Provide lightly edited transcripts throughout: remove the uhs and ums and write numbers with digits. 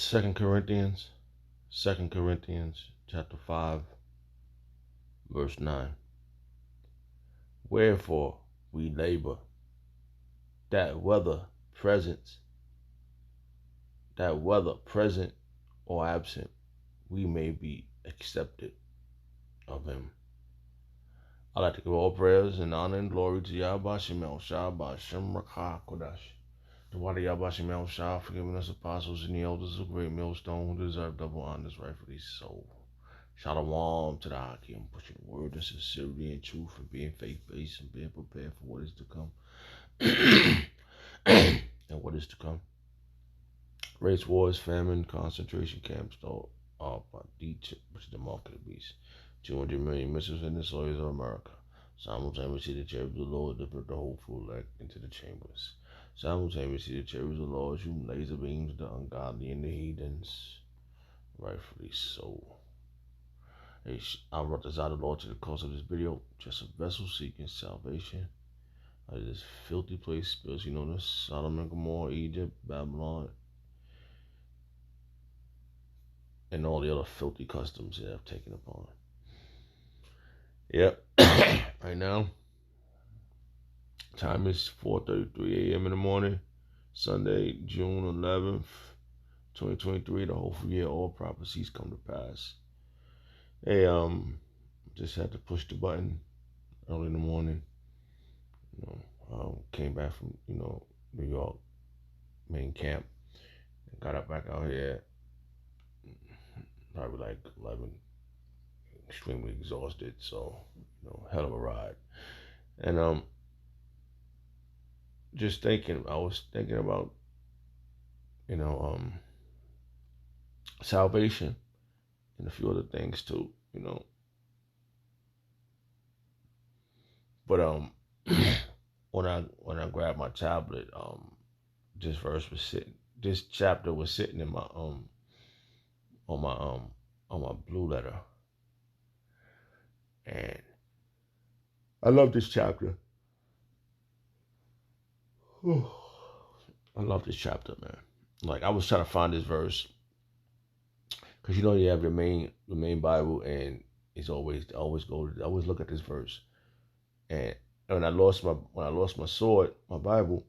Second Corinthians chapter 5, verse 9. Wherefore we labor, that whether present, present or absent, we may be accepted of him. I'd like to give all prayers and honor and glory to Yahweh Shemel Shah Bashem Rakha Kodash. The Wadi Yahweh Shemel Shah for giving us apostles and the elders of great millstone who deserve double honors rightfully so. Shalom to the Hakim, pushing word and sincerity and truth and being faith-based and being prepared for what is to come. And what is to come. Race wars, famine, concentration camps, all by which is the mark of the beast. 200 million missiles in the soils of America. Simultaneously, the cherubs of the Lord delivered the hopeful elect into the chambers. Simultaneously, the cherubs of the Lord shoot laser beams at the ungodly and the heathens. Rightfully so. I brought this out of the Lord to the cause of this video. Just a vessel seeking salvation out of this filthy place, especially known as Sodom and Gomorrah, Egypt, Babylon, and all the other filthy customs that I've taken upon. Yep. Right now, time is 4:33 a.m. in the morning, Sunday, June 11th, 2023. The hopeful year, all prophecies come to pass. Hey, just had to push the button early in the morning. Came back from, New York main camp. And got up back out here, probably like 11, extremely exhausted. So, hell of a ride. And I was thinking about, salvation and a few other things too, But when I grabbed my tablet, this chapter was sitting in my on my blue letter, and I love this chapter. I love this chapter, man. Like, I was trying to find this verse because you have the main Bible, and it's always look at this verse. And when I lost my sword, my Bible,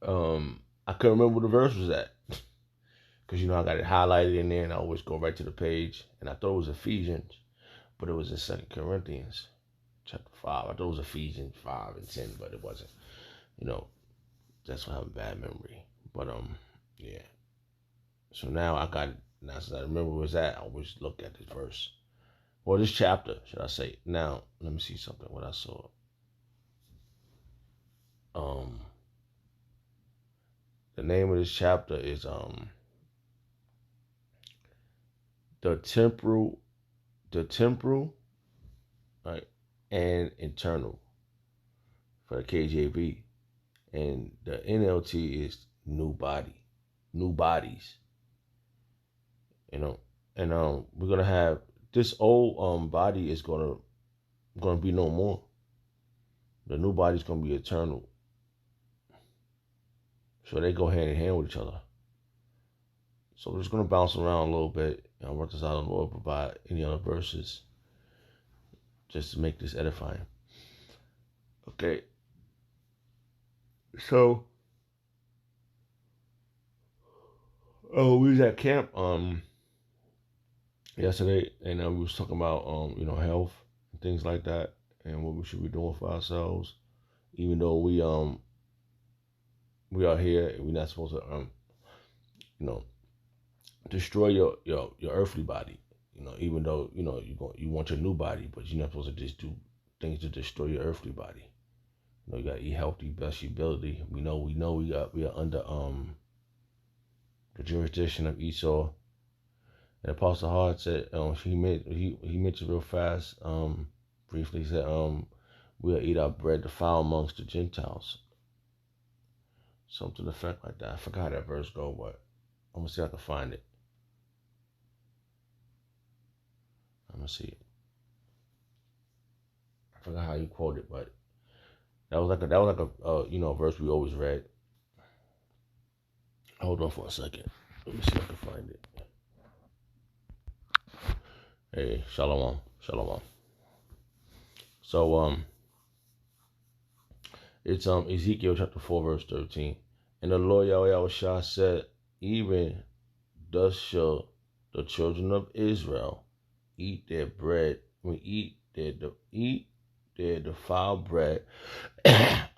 I couldn't remember where the verse was at. Because, I got it highlighted in there, and I always go right to the page. And I thought it was Ephesians, but it was in 2 Corinthians chapter 5. I thought it was Ephesians 5 and 10, but it wasn't. That's why I have a bad memory. But, yeah. So now since I remember where it was at, I always look at this verse. Or this chapter, should I say. Now, let me see something, what I saw. The name of this chapter is the temporal, right, and internal for the KJV, and the NLT is new bodies, and we're gonna have this old body is gonna be no more. The new body's gonna be eternal. So they go hand in hand with each other. So we're just going to bounce around a little bit. I wrote this out on the Lord provide any other verses just to make this edifying. Okay. So, we was at camp yesterday, and we was talking about health and things like that, and what we should be doing for ourselves, even though we are here and we're not supposed to destroy your earthly body. Even though you want your new body, but you're not supposed to just do things to destroy your earthly body. You gotta eat healthy, best your ability. We are under the jurisdiction of Esau. And Apostle Hart said he mentioned real fast, briefly said we'll eat our bread defiled amongst the Gentiles. Something to the effect like that. I forgot how that verse go, but I'm gonna see if I can find it. I'm gonna see it. I forgot how you quote it, but that was like a verse we always read. Hold on for a second. Let me see if I can find it. Hey, shalom, shalom. So it's Ezekiel chapter 4 verse 13, and the Lord Yahweh said, even thus shall the children of Israel eat their bread. Eat their defiled bread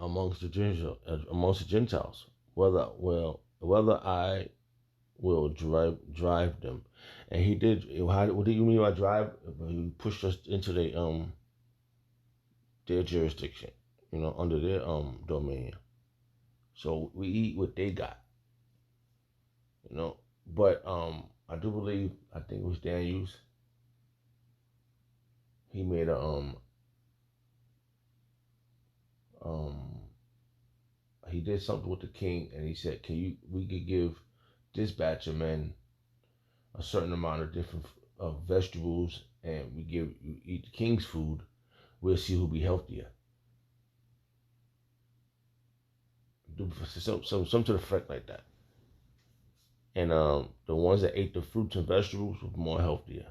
amongst the Gentiles. Whether I will drive them. And he did. What do you mean by drive? He pushed us into their jurisdiction, under their domain. So we eat what they got, But I do believe, I think it was Daniels. He made a um he did something with the king, and he said, we could give this batch of men a certain amount of different vegetables, and you eat the king's food. We'll see who be healthier. Some to the effect like that. And the ones that ate the fruits and vegetables were more healthier.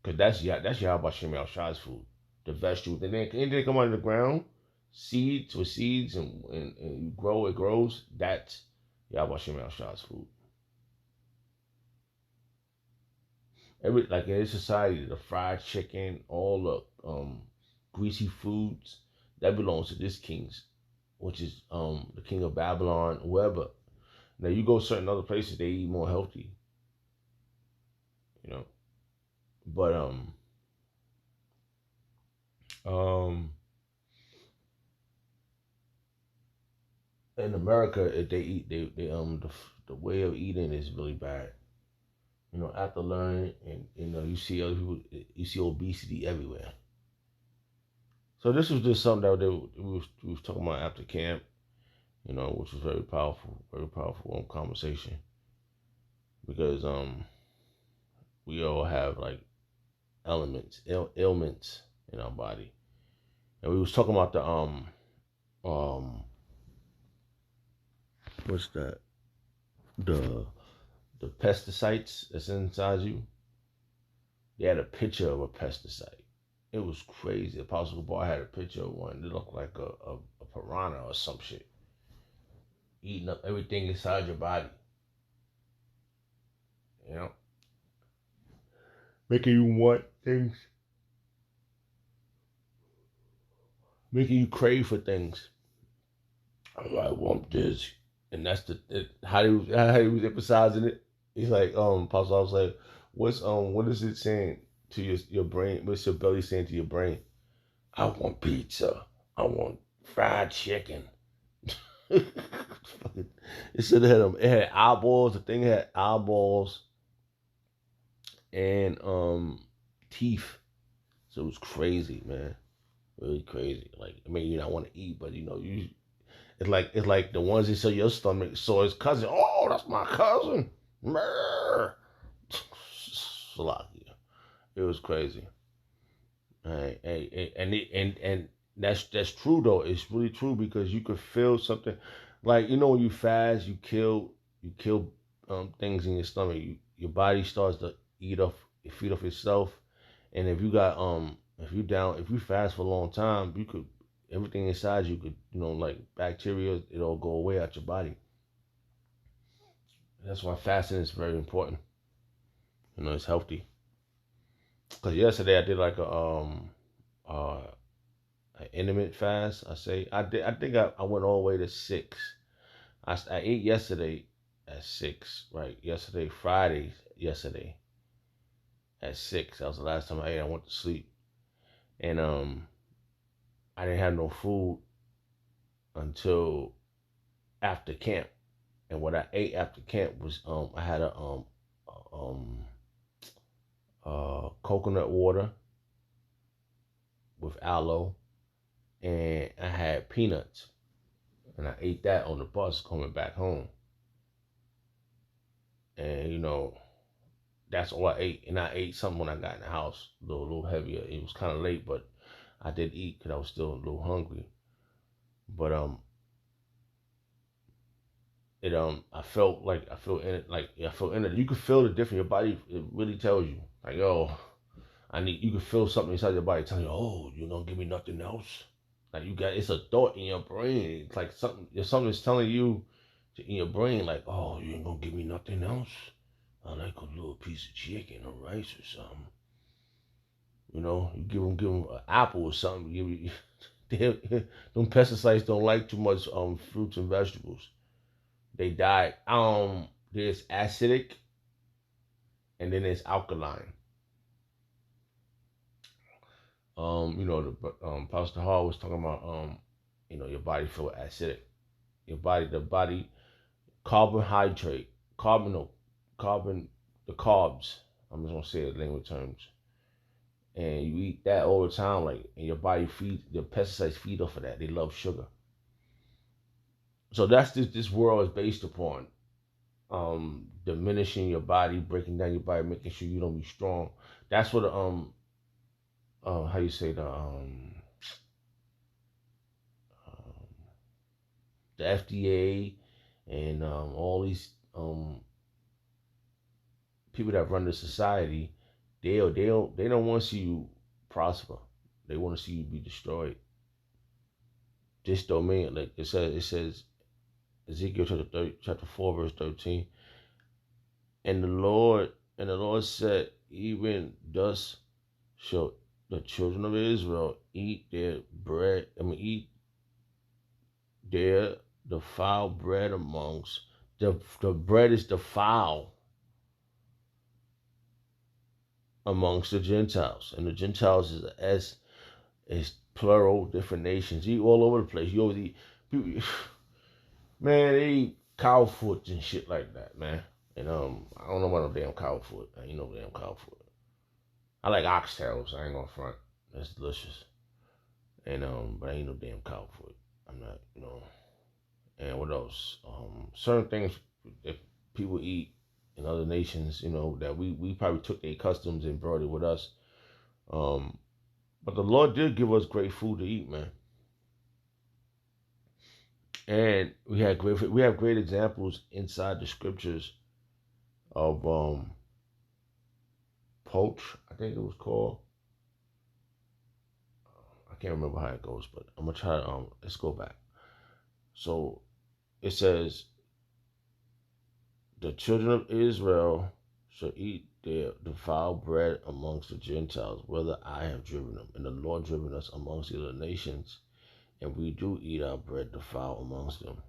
Cause that's Yahweh Shem Shai's food. The vegetables, and then anything that come out of the ground, seeds with seeds, and you grow, it grows. That's Yahweh Shem Shai's food. Like in this society, the fried chicken, all the greasy foods, that belongs to this king's, which is the king of Babylon, whoever. Now you go certain other places, they eat more healthy, you know. But in America, if they eat, the way of eating is really bad. After learning, and you see other people, you see obesity everywhere. So this was just something that we was talking about after camp, which was very powerful conversation, because we all have like ailments in our body, and we was talking about the what's that, the pesticides that's inside you. They had a picture of a pesticide. It was crazy. Apostle Bar had a picture of one. It looked like a piranha or some shit, eating up everything inside your body. Making you want things, making you crave for things. I want this, and that's how he was emphasizing it. He's like, Apostle, I was like, what is it saying to your brain? What's your belly saying to your brain? I want pizza. I want fried chicken. It said it had eyeballs. The thing had eyeballs and teeth. So it was crazy, man. Really crazy. Like, I mean, you not want to eat, but it's like the ones that sell your stomach. So his cousin, oh, that's my cousin. Salakia. It was crazy. And that's true though. It's really true, because you could feel something, like when you fast, you kill things in your stomach. Your body starts to feed off itself. And if you fast for a long time, you could, everything inside you could, like bacteria, it'll go away out your body. That's why fasting is very important. It's healthy. Cause yesterday I did like uh an intermittent fast. I think I went all the way to 6. I ate yesterday at 6, right? Yesterday at 6. That was the last time I ate. I went to sleep, and I didn't have no food until after camp. And what I ate after camp was I had a coconut water with aloe, and I had peanuts, and I ate that on the bus coming back home. And that's all I ate. And I ate something when I got in the house, a little heavier. It was kind of late, but I did eat because I was still a little hungry. But I felt in it, I felt in it. You could feel the difference. Your body, it really tells you, like, oh, you can feel something inside your body telling you, oh, you don't give me nothing else. Like it's a thought in your brain. It's like something's telling you in your brain, like, oh, you ain't gonna give me nothing else. I like a little piece of chicken or rice or something. You know, you give them an apple or something. Them pesticides don't like too much fruits and vegetables. They die. There's acidic, and then there's alkaline. Pastor Hall was talking about your body feel acidic. The body, carbohydrate, carbon, no, carbon, the carbs. I'm just gonna say it in language terms. And you eat that all the time, like, and your body the pesticides feed off of that. They love sugar. So that's this world is based upon diminishing your body, breaking down your body, making sure you don't be strong. That's what how you say um the FDA and all these people that run the society, they don't want to see you prosper. They want to see you be destroyed. This domain, like it says Ezekiel chapter 4 verse 13, and the Lord said, even thus shall the children of Israel eat their bread. Eat their defiled bread amongst the bread is defiled amongst the Gentiles, and the Gentiles is plural, different nations. You eat all over the place. You always eat, people, man. They eat cow foot and shit like that, man. And I don't know about no damn cow foot. I ain't no damn cow foot. I like oxtails. I ain't gonna front. That's delicious. And but I ain't no damn cow foot. I'm not. And what else? Certain things that people eat in other nations, that we probably took their customs and brought it with us. Um, but the Lord did give us great food to eat, man. And we have great examples inside the scriptures of poach, I think it was called. I can't remember how it goes, but I'm gonna try to let's go back. So it says the children of Israel shall eat their defiled bread amongst the Gentiles, whether I have driven them, and the Lord driven us amongst the other nations, and we do eat our bread defiled amongst them.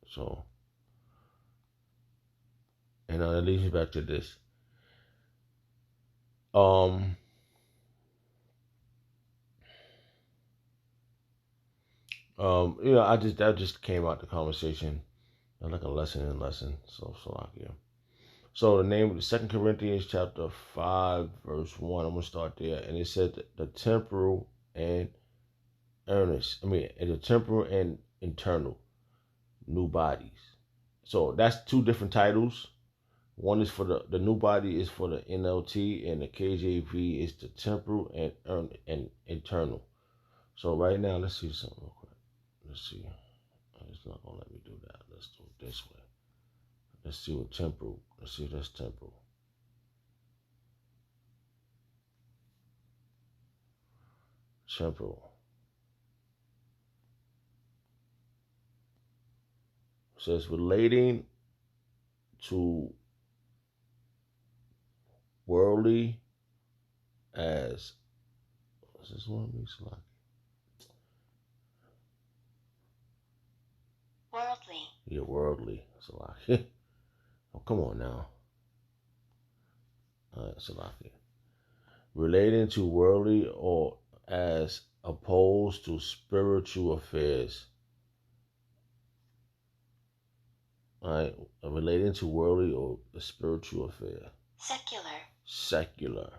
So, and that leads me back to this. Um, that just came out the conversation, like a lesson in lesson. So the name of the Second Corinthians chapter 5 verse 1. I'm gonna start there, and it said that the temporal and the temporal and internal new bodies. So that's two different titles. One is for the new body is for the NLT, and the KJV is the temporal and internal. So right now, let's see something real quick. Let's see. It's not gonna let me do that. Let's do it this way. Let's see what temporal. Let's see if that's temporal. Temporal. It says relating to worldly as. What's this one? Like worldly. Yeah, worldly. It's a lot. Oh, come on now. It's a lot. Relating to worldly or as opposed to spiritual affairs. Alright, relating to worldly or a spiritual affair. Secular.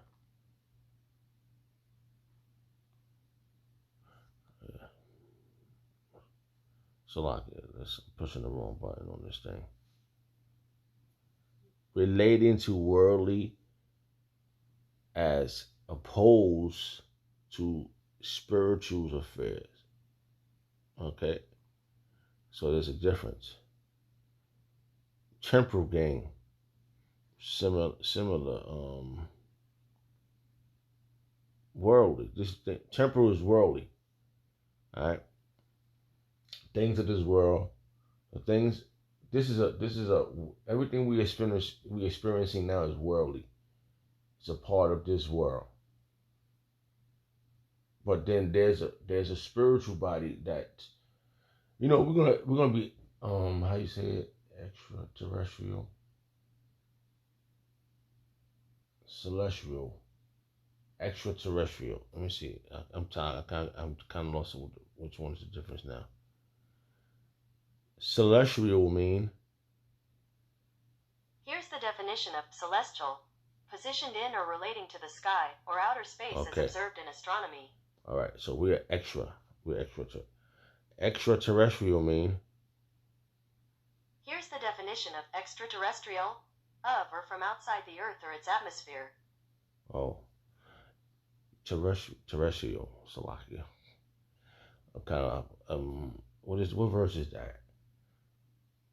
Yeah. So like, that's pushing the wrong button on this thing. Relating to worldly as opposed to spiritual affairs. Okay, so there's a difference. Temporal gain, similar. Worldly. Temporal is worldly. All right, things of this world, the things. This is a everything we experiencing now is worldly. It's a part of this world. But then there's a spiritual body that we're gonna be how you say it, extraterrestrial, celestial, extraterrestrial. Let me see. I'm kind of lost with which one is the difference now. Celestial mean. Here's the definition of celestial: positioned in or relating to the sky or outer space as Okay. observed in astronomy. All right. So we're extra. We're extra. Extraterrestrial mean. Here's the definition of extraterrestrial: of or from outside the Earth or its atmosphere. Oh, terrestrial. Salakia. I'm kind of what verse is that?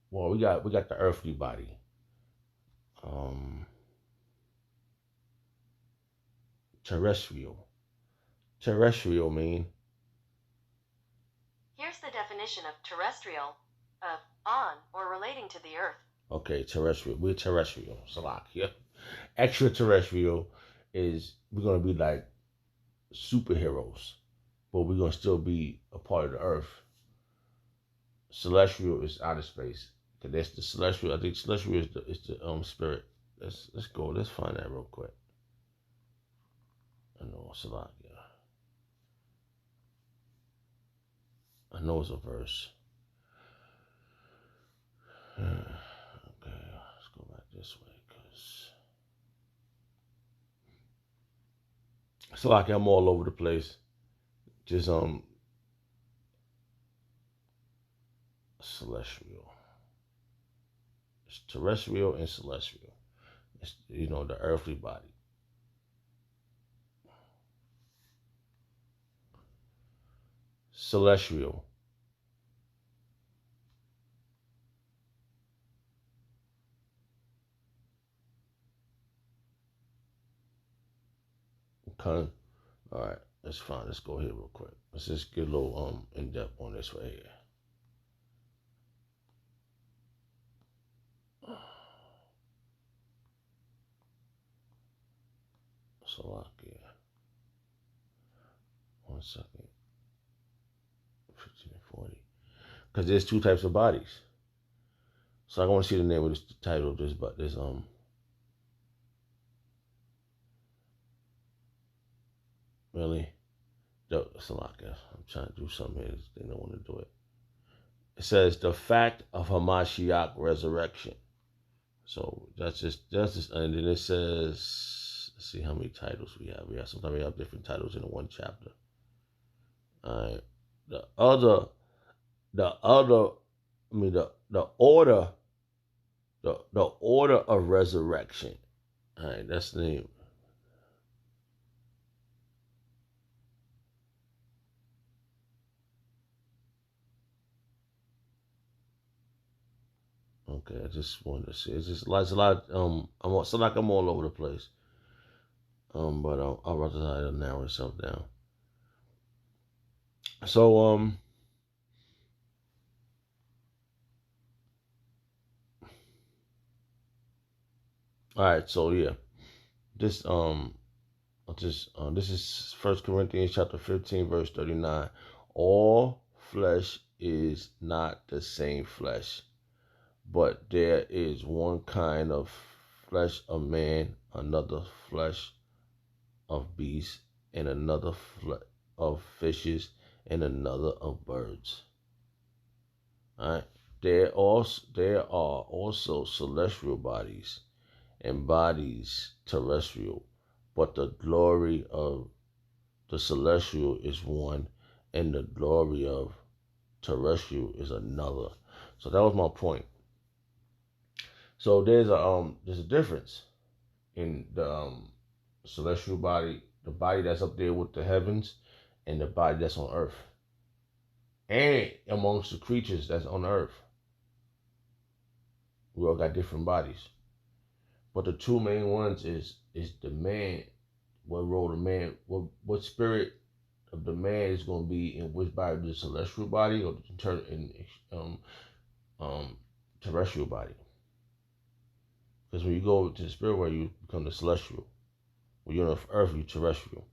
Well, we got the earthly body. Um, terrestrial. Terrestrial mean. Here's the definition of terrestrial: of, on, or relating to the Earth. Okay, terrestrial. We're terrestrial. Salakia. Extraterrestrial is we're gonna be like superheroes, but we're gonna still be a part of the earth. Celestial is outer space. Cause that's the celestial. I think celestial is the spirit. Let's go. Let's find that real quick. I know Salakia. I know it's a verse. Okay, let's go back this way, cause Salakia, I'm all over the place. Just celestial. It's terrestrial and celestial. It's the earthly body. Celestial. Okay. All right. That's fine. Let's go here real quick. Let's just get a little in depth on this right here. Salakia. 1 second. 15 and 40. Because there's two types of bodies. So I want to see the name of this the title of this, but there's really Salakia. I'm trying to do something here. They don't want to do it. It says the fact of Hamashiach resurrection. So that's just, and then it says, let's see how many titles we have. Sometimes we have different titles in one chapter. All right. The other, I mean the order, the order of resurrection. All right, that's the name. Okay, I just wanted to see. It's a lot. I'm all over the place. But I'll rather try to narrow itself down. So all right. So yeah, this this is 1 Corinthians chapter 15 verse 39. All flesh is not the same flesh, but there is one kind of flesh of man, another flesh of beasts, and another of fishes, and another of birds. All right. There are also celestial bodies and bodies terrestrial, but the glory of the celestial is one, and the glory of terrestrial is another. So that was my point. So there's a difference in the celestial body, the body that's up there with the heavens and the body that's on earth. And amongst the creatures that's on earth. We all got different bodies. But the two main ones is the man, what role the man, what spirit of the man is going to be in which body, the celestial body or the terrestrial body. Because when you go to the spirit world, you become the celestial. When you're on earth, you're terrestrial.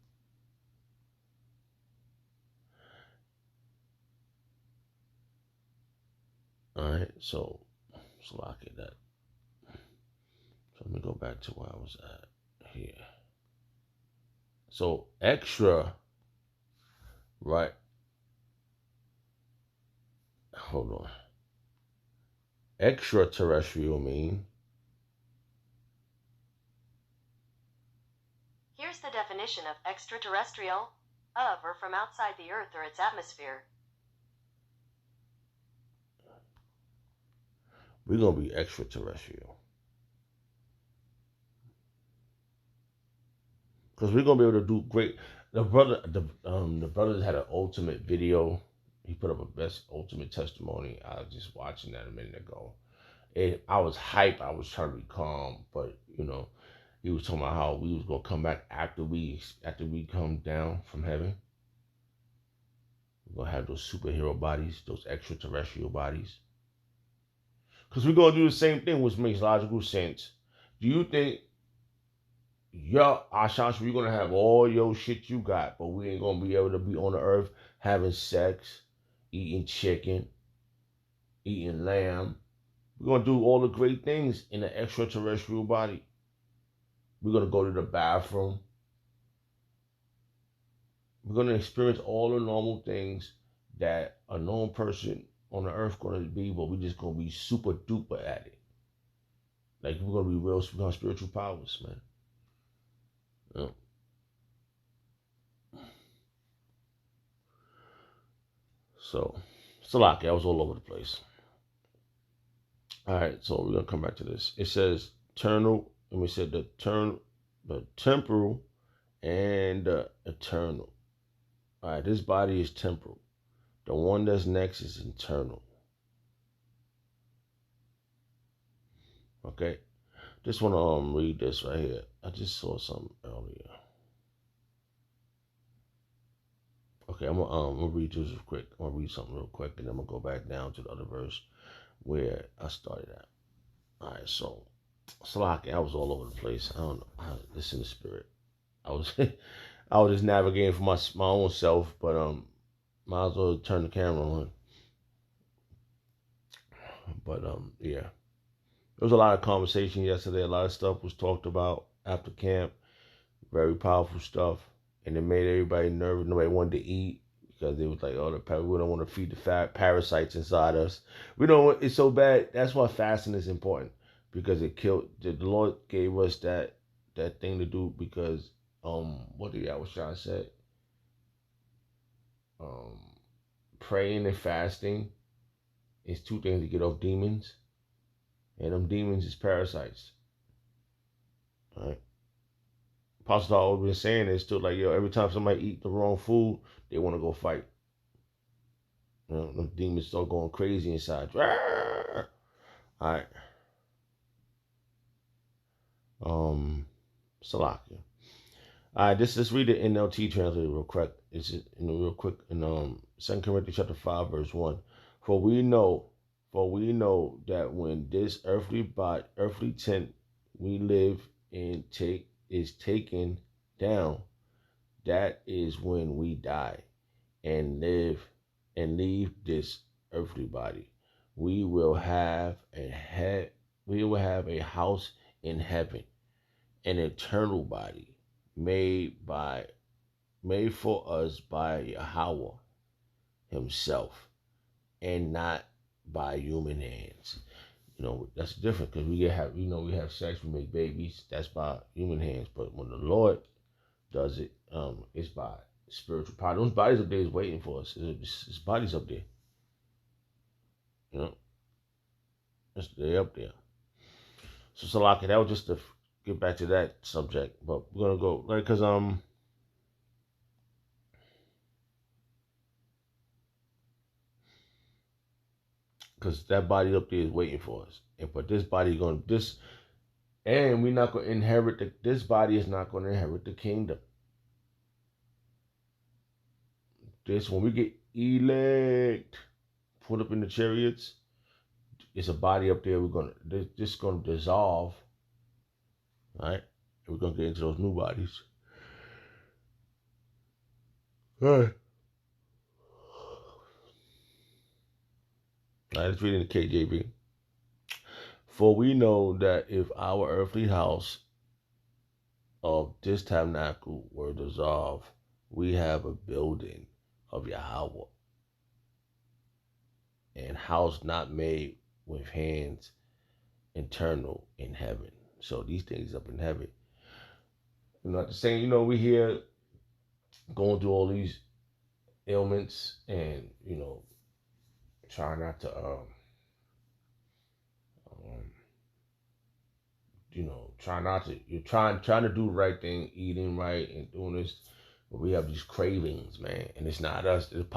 All right, so lock it that. So let me go back to where I was at here. So extra, right? Hold on. Extraterrestrial mean. Here's the definition of extraterrestrial: of or from outside the Earth or its atmosphere. We're gonna be extraterrestrial. Because we're gonna be able to do great. The brothers had an ultimate video. He put up a best ultimate testimony. I was just watching that a minute ago. I was hyped. I was trying to be calm, but he was talking about how we was gonna come back after we come down from heaven. We're gonna have those superhero bodies, those extraterrestrial bodies. Because we're gonna do the same thing, which makes logical sense. Do you think Ashanti, we're gonna have all your shit you got, but we ain't gonna be able to be on the earth having sex, eating chicken, eating lamb? We're gonna do all the great things in the extraterrestrial body. We're gonna go to the bathroom. We're gonna experience all the normal things that a normal person on the earth gonna be, but we're just gonna be super duper at it. Like we're gonna be real, we're gonna have spiritual powers, man. Yeah. So, Salaki, I was all over the place. All right, so we're gonna come back to this. It says eternal, and we said the temporal, and the eternal. All right, this body is temporal. The one that's next is eternal. Okay, just want to read this right here. I just saw something earlier. Okay, I'm gonna read this real quick. I'm gonna read something real quick, and then I'm gonna go back down to the other verse where I started at. All right, so Salaki, I was all over the place. I don't know. This in the spirit. I was I was just navigating for my own self, but might as well turn the camera on. But yeah. There was a lot of conversation yesterday. A lot of stuff was talked about after camp. Very powerful stuff. And it made everybody nervous. Nobody wanted to eat because they was like, oh, we don't want to feed the fat parasites inside us. We don't want, it's so bad. That's why fasting is important, because it killed, the Lord gave us that thing to do because, what did I was trying to say? Praying and fasting is two things to get off demons. And them demons is parasites. All right. Apostle always been saying it's still like, every time somebody eat the wrong food, they want to go fight. Them demons start going crazy inside. All right. Salakia. All right, let's read the NLT translated real quick. It's real quick in 2 Corinthians chapter 5, verse 1. For we know that when this earthly tent we live in is taken down, that is when we die and leave this earthly body. We will have a house in heaven, an eternal body made for us by Yahweh himself, and not by human hands. That's different, because we have sex, we make babies, that's by human hands. But when the Lord does it, it's by spiritual power. Those bodies up there is waiting for us. It's bodies up there. They're up there. So Salaki, that was just to get back to that subject. But we're gonna go, right? Because because that body up there is waiting for us. But this body and we're not going to inherit this body is not going to inherit the kingdom. This, when we get elect, put up in the chariots, it's a body up there. This going to dissolve, right? And we're going to get into those new bodies. All right. Let's read in the KJV. For we know that if our earthly house of this tabernacle were dissolved, we have a building of Yahweh, and house not made with hands, eternal in heaven. So these things up in heaven. At the same, we here going through all these ailments and, trying not to, you're trying to do the right thing, eating right and doing this, but we have these cravings, man, and it's not us. It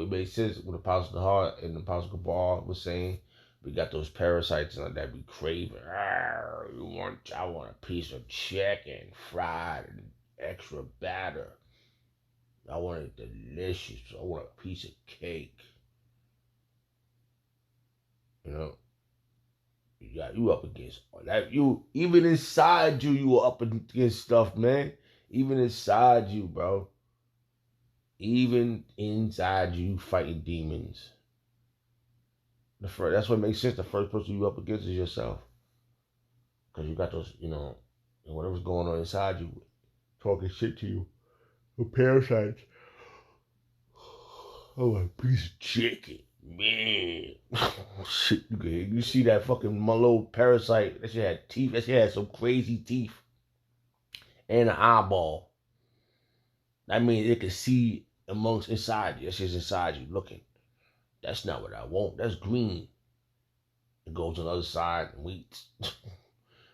makes sense what Apostle Hart and Apostle Cabal was saying. We got those parasites that be craving. I want a piece of chicken fried and extra batter. I want it delicious. I want a piece of cake. You up against all that. Even inside you are up against stuff, man. Even inside you, bro. Even inside you fighting demons. That's what makes sense. The first person you up against is yourself. Because you got those, whatever's going on inside you, talking shit to you. The parasites. Oh, a piece of chicken. Man. Shit, you see that fucking little parasite. That shit had teeth. That shit had some crazy teeth. And an eyeball. That means it can see inside you. That shit's inside you looking. That's not what I want. That's green. It goes on the other side and waits.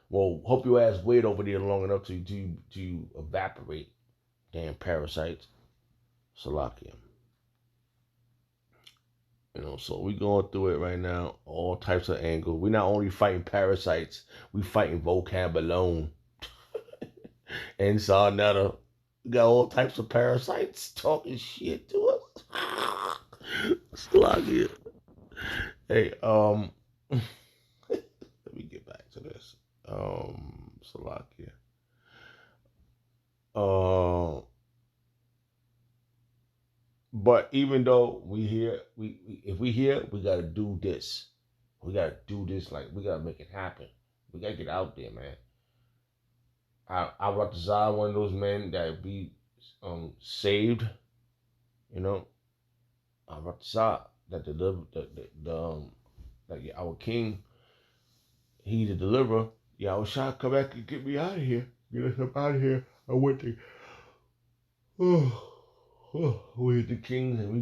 Well, hope your ass wait over there long enough to evaporate. Damn parasites. Salakia. So we going through it right now. All types of angles. We not only fighting parasites, we fighting vocab alone. And Sarnetta. We got all types of parasites talking shit to us. Salakia. Hey, let me get back to this. Salakia. But even though if we here, we gotta do this. We gotta do this. Like, we gotta make it happen. We gotta get out there, man. I want to one of those men that be saved. I want to that deliver like our King. He the deliverer. Yeah, I was trying to come back and get me out of here. Get us up out of here. I went to. We hit the Kings and we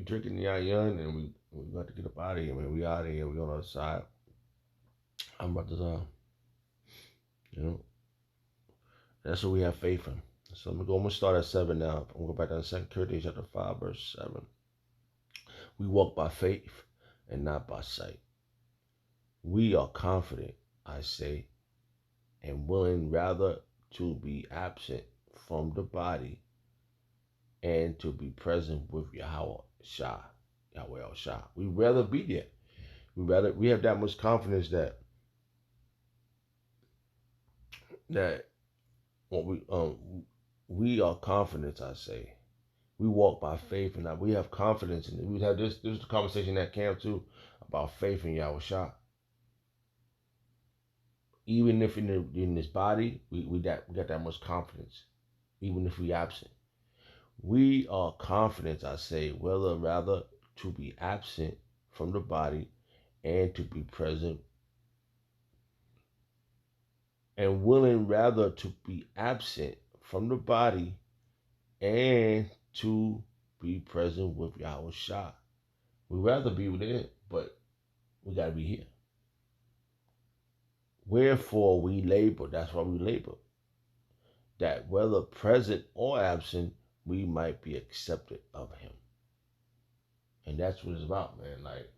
drinking the Ayan and we got to get up out of here, man. We out of here. We on the other side. I'm about to that's what we have faith in. So I'm gonna start at 7 now. I'm gonna go back down to 2 Corinthians chapter 5, verse 7. We walk by faith and not by sight. We are confident, I say, and willing rather to be absent from the body and to be present with Yahweh Shah. We rather be there. We have that much confidence that what we are confident, I say. We walk by faith and we have confidence in it. We have this was the conversation at camp too about faith in Yahweh Shah. Even if in this body, we got that much confidence. Even if we absent. We are confident, I say, whether rather to be absent from the body and to be present, and willing rather to be absent from the body and to be present with Yahweh Shah. We'd rather be there, but we got to be here. Wherefore we labor, that's why we labor, that whether present or absent, we might be accepted of him. And that's what it's about, man. Like,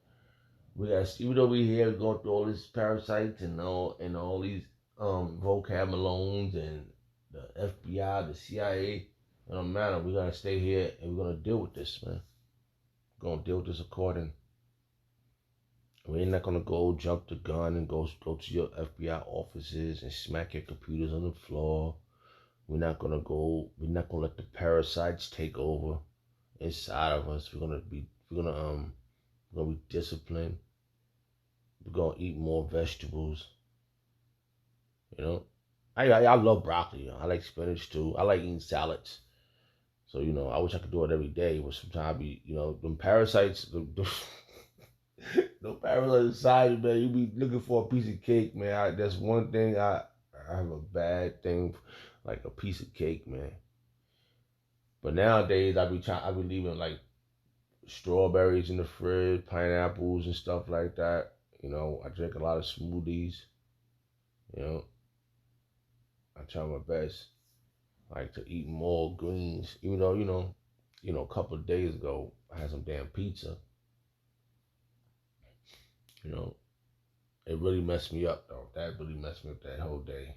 We got, even though we here going through all these parasites and all these vocab Malones and the FBI, the CIA, it don't matter. We gotta stay here and we're gonna deal with this, man. We're gonna deal with this according. We're not gonna go jump the gun and go to your FBI offices and smack your computers on the floor. We're not gonna let the parasites take over inside of us. We're gonna be disciplined. We're gonna eat more vegetables. You know, I love broccoli. I like spinach too. I like eating salads. So I wish I could do it every day. But sometimes them parasites, no parasites inside, man. You be looking for a piece of cake, man. That's one thing I have a bad thing, like a piece of cake, man. But nowadays I be leaving like strawberries in the fridge, pineapples and stuff like that. I drink a lot of smoothies. I try my best, like, to eat more greens. Even though a couple of days ago I had some damn pizza. It really messed me up though. That really messed me up that whole day.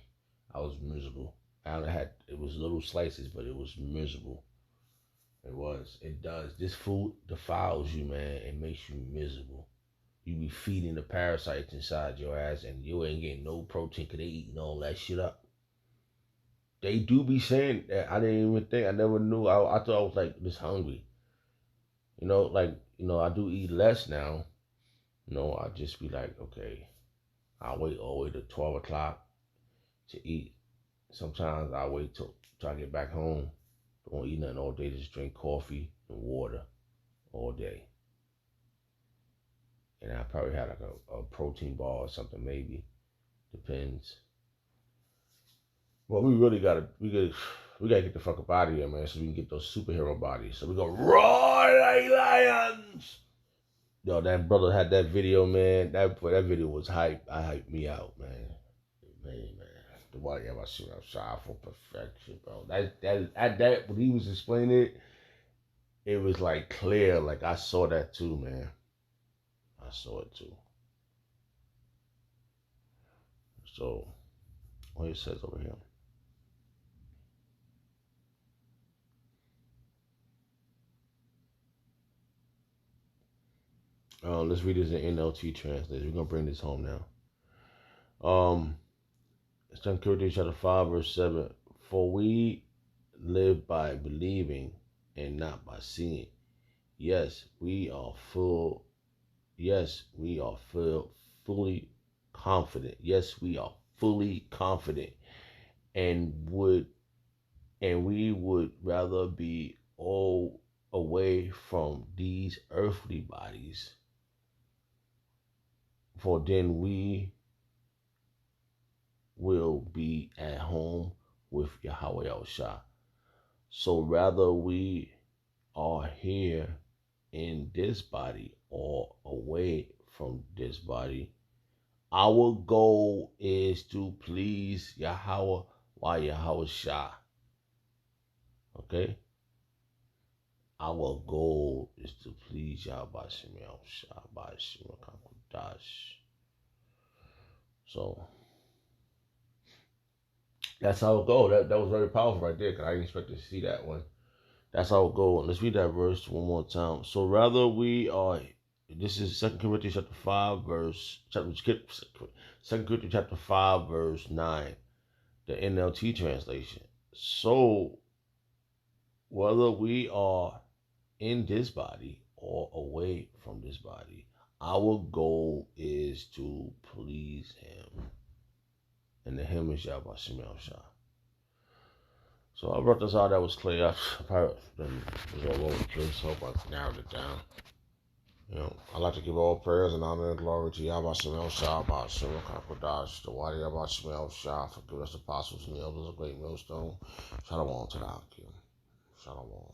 I was miserable. It was little slices, but it was miserable. It was. It does. This food defiles you, man. It makes you miserable. You be feeding the parasites inside your ass, and you ain't getting no protein because they eating all that shit up. They do be saying that. I didn't even think. I never knew. I thought I was like just hungry. I do eat less now. I just be like, okay, I'll wait all the way to 12 o'clock to eat. Sometimes I wait till I get back home. Don't eat nothing all day. Just drink coffee and water all day. And I probably had like a protein bar or something, maybe. Depends. Well, we gotta get the fuck up out of here, man, so we can get those superhero bodies. So we go roar like lions. Yo, that brother had that video, man. That video was hype. I hyped me out, man. Man. The body ever seen outside for perfection, bro. That when he was explaining it was like clear. Like I saw that too, man. I saw it too. So what it says over here. Let's read this in NLT translation. We're gonna bring this home now. 2 Corinthians chapter 5, verse 7. For we live by believing and not by seeing. Yes, we are fully confident. Yes, we are fully confident, and we would rather be all away from these earthly bodies, for then we will be at home with Yahweh Yahushua. So rather we are here in this body or away from this body, our goal is to please Yahweh Yahushua. Okay? Our goal is to please Yahweh Yahushua. So that's how it go. That was very powerful right there, because I didn't expect to see that one. That's how it go. Let's read that verse one more time. So rather we are. This is 2 Corinthians chapter 5 verse 9, the NLT translation. So whether we are in this body or away from this body, our goal is to please Him. And the Him is Yahweh Shah. So I brought this out. That was clear. I probably was all over the place. Hope I narrowed it down. I like to give all prayers and honor and glory to Yahweh Shemel Shah, Ba'ashem Kakodash, the Wadi Yahweh Shemel Shah, forgive us the apostles and the elders of Great Millstone. Shalom to the Hakim. Shalom.